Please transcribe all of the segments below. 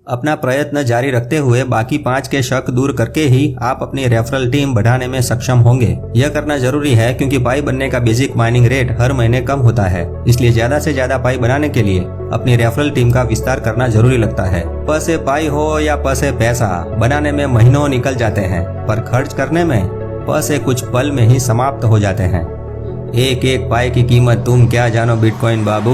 अपना प्रयत्न जारी रखते हुए बाकी 5 के शक दूर करके ही आप अपनी रेफरल टीम बढ़ाने में सक्षम होंगे। यह करना जरूरी है क्योंकि पाई बनने का बेसिक माइनिंग रेट हर महीने कम होता है, इसलिए ज्यादा से ज्यादा पाई बनाने के लिए अपनी रेफरल टीम का विस्तार करना जरूरी लगता है। प से पाई हो या प से पैसा, बनाने में महीनों निकल जाते हैं पर खर्च करने में प से कुछ पल में ही समाप्त हो जाते हैं। एक एक पाई की कीमत तुम क्या जानो बिटकॉइन बाबू,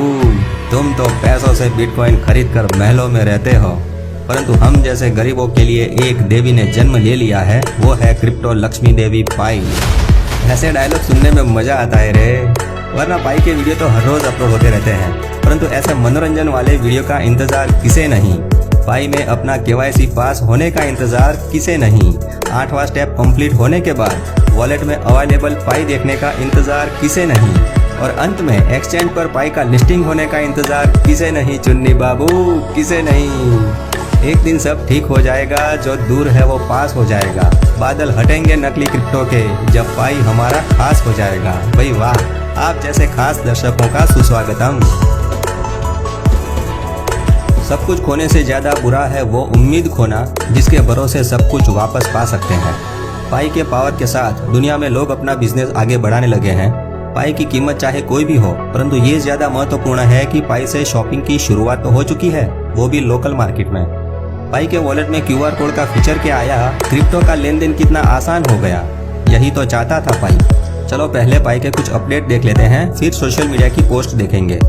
तुम तो पैसों से बिटकॉइन खरीद कर महलों में रहते हो, परंतु हम जैसे गरीबों के लिए एक देवी ने जन्म ले लिया है, वो है क्रिप्टो लक्ष्मी देवी पाई। ऐसे डायलॉग सुनने में मजा आता है रे, वरना पाई के वीडियो तो हर रोज अपलोड होते रहते हैं, परंतु ऐसे मनोरंजन वाले वीडियो का इंतजार किसे नहीं। पाई में अपना KYC पास होने का इंतजार किसे नहीं। 8वां स्टेप कंप्लीट होने के बाद वॉलेट में अवेलेबल पाई देखने का इंतजार किसे नहीं, और अंत में एक्सचेंज पर पाई का लिस्टिंग होने का इंतजार किसे नहीं। चुन्नी बाबू किसे नहीं। एक दिन सब ठीक हो जाएगा, जो दूर है वो पास हो जाएगा। बादल हटेंगे नकली क्रिप्टो के, जब पाई हमारा खास हो जाएगा। भाई वाह, आप जैसे खास दर्शकों का सुस्वागतम। सब कुछ खोने से ज्यादा बुरा है वो उम्मीद खोना जिसके भरोसे सब कुछ वापस पा सकते हैं। पाई के पावर के साथ दुनिया में लोग अपना बिजनेस आगे बढ़ाने लगे हैं। पाई की कीमत चाहे कोई भी हो, परंतु ये ज्यादा महत्वपूर्ण है कि पाई से शॉपिंग की शुरुआत तो हो चुकी है, वो भी लोकल मार्केट में। पाई के वॉलेट में QR कोड का फीचर क्या आया, क्रिप्टो का लेन देन कितना आसान हो गया, यही तो चाहता था पाई। चलो पहले पाई के कुछ अपडेट देख लेते हैं, फिर सोशल मीडिया की पोस्ट देखेंगे।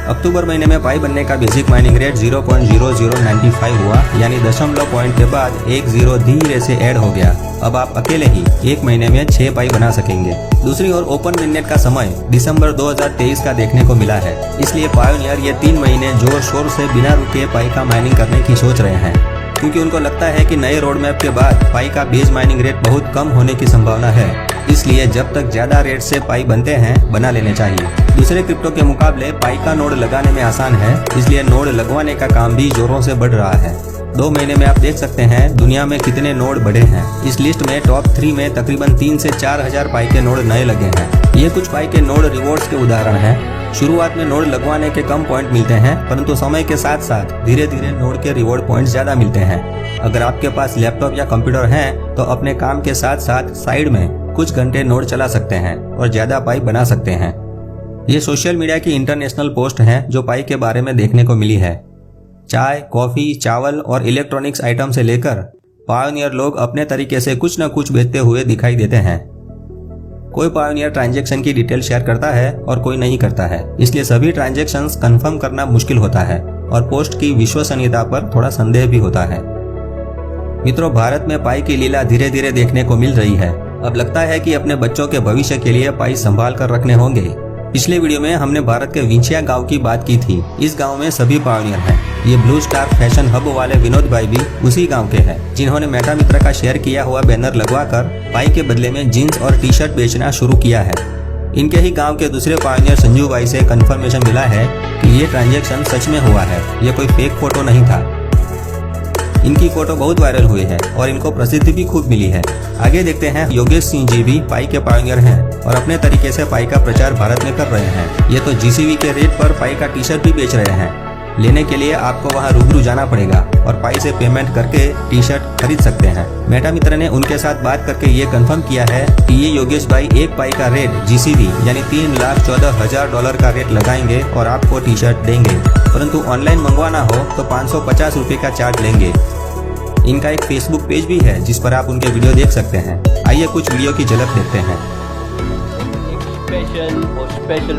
अक्टूबर महीने में पाई बनने का बेसिक माइनिंग रेट 0.0095 हुआ, यानी दशमलव पॉइंट के बाद एक 0 धीरे से ऐड हो गया। अब आप अकेले ही एक महीने में 6 पाई बना सकेंगे। दूसरी ओर ओपन मिननेट का समय दिसंबर 2023 का देखने को मिला है, इसलिए पायोनियर ये 3 महीने जोर शोर से बिना रुके पाई का माइनिंग करने की सोच रहे हैं, क्योंकि उनको लगता है कि नए रोड मैप के बाद पाई का बेस माइनिंग रेट बहुत कम होने की संभावना है। इसलिए जब तक ज्यादा रेट से पाई बनते हैं बना लेने चाहिए। दूसरे क्रिप्टो के मुकाबले पाई का नोड लगाने में आसान है, इसलिए नोड लगवाने का काम भी जोरों से बढ़ रहा है। 2 महीने में आप देख सकते हैं दुनिया में कितने नोड बढ़े हैं। इस लिस्ट में टॉप 3 में तकरीबन 3 से 4 हजार पाई के नोड नए लगे हैं। ये कुछ पाई के नोड रिवॉर्ड्स के उदाहरण हैं। शुरुआत में नोड लगवाने के कम पॉइंट मिलते हैं, परंतु समय के साथ साथ धीरे धीरे नोड के रिवॉर्ड पॉइंट ज्यादा मिलते हैं। अगर आपके पास लैपटॉप या कंप्यूटर है तो अपने काम के साथ साथ साइड में कुछ घंटे नोड चला सकते हैं और ज्यादा पाई बना सकते हैं। ये सोशल मीडिया की इंटरनेशनल पोस्ट है जो पाई के बारे में देखने को मिली है। चाय, कॉफी, चावल और इलेक्ट्रॉनिक्स आइटम से लेकर पायोनियर लोग अपने तरीके से कुछ न कुछ बेचते हुए दिखाई देते हैं। कोई पायोनियर ट्रांजैक्शन की डिटेल शेयर करता है और कोई नहीं करता है, इसलिए सभी ट्रांजैक्शंस कंफर्म करना मुश्किल होता है और पोस्ट की विश्वसनीयता पर थोड़ा संदेह भी होता है। मित्रों, भारत में पाई की लीला धीरे धीरे देखने को मिल रही है। अब लगता है कि अपने बच्चों के भविष्य के लिए पाई संभाल कर रखने होंगे। पिछले वीडियो में हमने भारत के विंचिया गांव की बात की थी। इस गांव में सभी पायोनियर हैं। ये ब्लू स्टार फैशन हब वाले विनोद भाई भी उसी गांव के हैं, जिन्होंने मेटा मित्र का शेयर किया हुआ बैनर लगवाकर पाई के बदले में जीन्स और टी-शर्ट बेचना शुरू किया है। इनके ही गांव के दूसरे पायोनियर संजू भाई से कंफर्मेशन मिला है कि ये ट्रांजैक्शन सच में हुआ है, ये कोई फेक फोटो नहीं था। इनकी फोटो बहुत वायरल हुई है और इनको प्रसिद्धि भी खूब मिली है। आगे देखते हैं, योगेश सिंह जी भी पाई के पायोनियर हैं और अपने तरीके से पाई का प्रचार भारत में कर रहे हैं। ये तो GCV के रेट पर पाई का टी-शर्ट भी बेच रहे हैं। लेने के लिए आपको वहां रूबरू जाना पड़ेगा और पाई से पेमेंट करके टी-शर्ट खरीद सकते हैं। मेटा मित्र ने उनके साथ बात करके ये कंफर्म किया है कि ये योगेश भाई एक पाई का रेट GCV यानी $3,14,000 का रेट लगाएंगे और आपको टी-शर्ट देंगे, परंतु ऑनलाइन मंगवाना हो तो 550 रुपए का चार्ज लेंगे। इनका एक फेसबुक पेज भी है जिस पर आप उनके वीडियो देख सकते हैं। आइए कुछ वीडियो की झलक देखते हैं। स्पेशल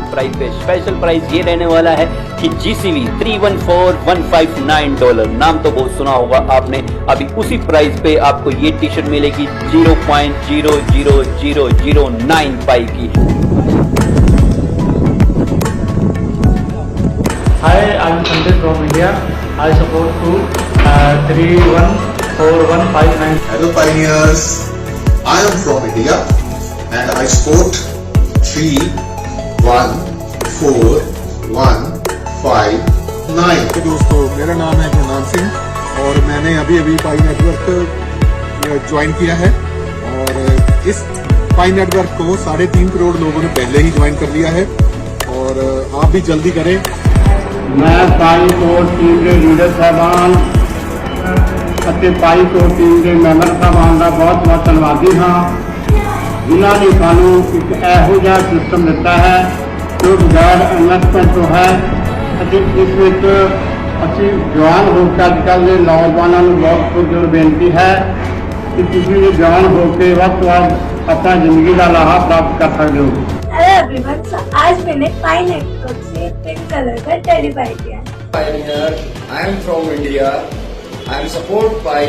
प्राइस ये रहने वाला है कि GCV $314,159। नाम तो बहुत सुना होगा आपने। अभी उसी प्राइस पे आपको ये टी शर्ट मिलेगी 0.00009 पाई की। Hi, I'm Sandesh from India. I support to 314159. Hello pioneers, I am from India and I support 314159। तो दोस्तों, मेरा नाम है गुरनाम सिंह और मैंने अभी पाई नेटवर्क ज्वाइन किया है और इस पाई नेटवर्क को 3.5 करोड़ लोगों ने पहले ही ज्वाइन कर लिया है और आप भी जल्दी करें। मैं पाई कोर्ट टीम के लीडर साहबान ਤੇ ਪਾਈ ਤੋਂ ਟੀਮ ਦੇ ਮੈਂਬਰ ਸਾਹਿਬਾਨ ਦਾ ਬਹੁਤ ਬਹੁਤ ਧੰਨਵਾਦੀ ਹਾਂ ਜਿਨ੍ਹਾਂ ਨੇ ਸਾਨੂੰ ਇੱਕ ਇਹੋ ਜਿਹਾ ਸਿਸਟਮ ਦਿੱਤਾ ਹੈ ਜੋ ਬਗੈਰ ਇਨਵੈਸਟਮੈਂਟ ਤੋਂ ਹੈ ਅਤੇ ਇਸ ਵਿੱਚ ਅਸੀਂ ਜਵਾਨ ਹੋ ਕੇ ਅੱਜ ਕੱਲ੍ਹ ਦੇ ਨੌਜਵਾਨਾਂ ਨੂੰ ਬਹੁਤ ਪੁਰਜ਼ੋਰ ਬੇਨਤੀ ਹੈ ਕਿ ਤੁਸੀਂ ਵੀ ਜਵਾਨ ਹੋ ਕੇ ਵੱਧ ਤੋਂ ਵੱਧ ਆਪਣਾ ਜ਼ਿੰਦਗੀ ਦਾ ਲਾਹਾ ਪ੍ਰਾਪਤ कर सकते हो। हेलो एवरीवन, आज मैंने पाई नेटवर्क से पिंक कलर का टेडी बाय किया है। Pioneer, I am from India. I am support by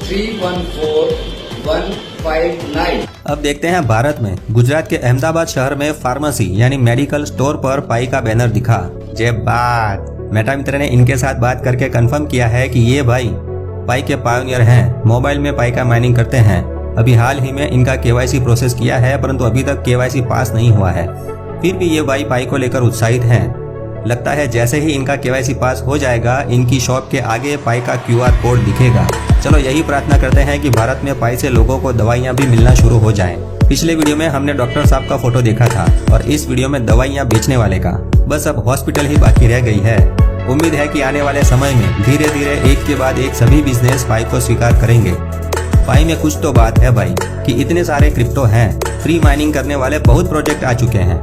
314159. अब देखते हैं भारत में गुजरात के अहमदाबाद शहर में फार्मेसी यानी मेडिकल स्टोर पर पाई का बैनर दिखा। जय बात मेटा मित्र ने इनके साथ बात करके कंफर्म किया है कि ये भाई पाई के पायोनियर हैं, मोबाइल में पाई का माइनिंग करते हैं। अभी हाल ही में इनका KYC प्रोसेस किया है परंतु अभी तक KYC पास नहीं हुआ है। फिर भी ये भाई पाई को लेकर उत्साहित हैं। लगता है जैसे ही इनका KYC पास हो जाएगा इनकी शॉप के आगे पाई का QR कोड दिखेगा। चलो यही प्रार्थना करते हैं कि भारत में पाई से लोगों को दवाइयाँ भी मिलना शुरू हो जाएं। पिछले वीडियो में हमने डॉक्टर साहब का फोटो देखा था और इस वीडियो में दवाइयाँ बेचने वाले का। बस अब हॉस्पिटल ही बाकी रह गई है। उम्मीद है कि आने वाले समय में धीरे धीरे एक के बाद एक सभी बिजनेस पाई को स्वीकार करेंगे। पाई में कुछ तो बात है भाई कि इतने सारे क्रिप्टो हैं, फ्री माइनिंग करने वाले बहुत प्रोजेक्ट आ चुके हैं,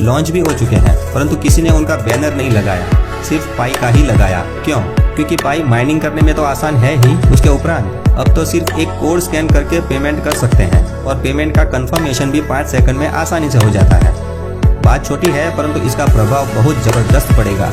लॉन्च भी हो चुके हैं परंतु किसी ने उनका बैनर नहीं लगाया, सिर्फ पाई का ही लगाया। क्यों? क्योंकि पाई माइनिंग करने में तो आसान है ही, उसके उपरांत अब तो सिर्फ एक कोड स्कैन करके पेमेंट कर सकते हैं और पेमेंट का कंफर्मेशन भी 5 सेकंड में आसानी से हो जाता है। बात छोटी है परंतु इसका प्रभाव बहुत जबरदस्त पड़ेगा।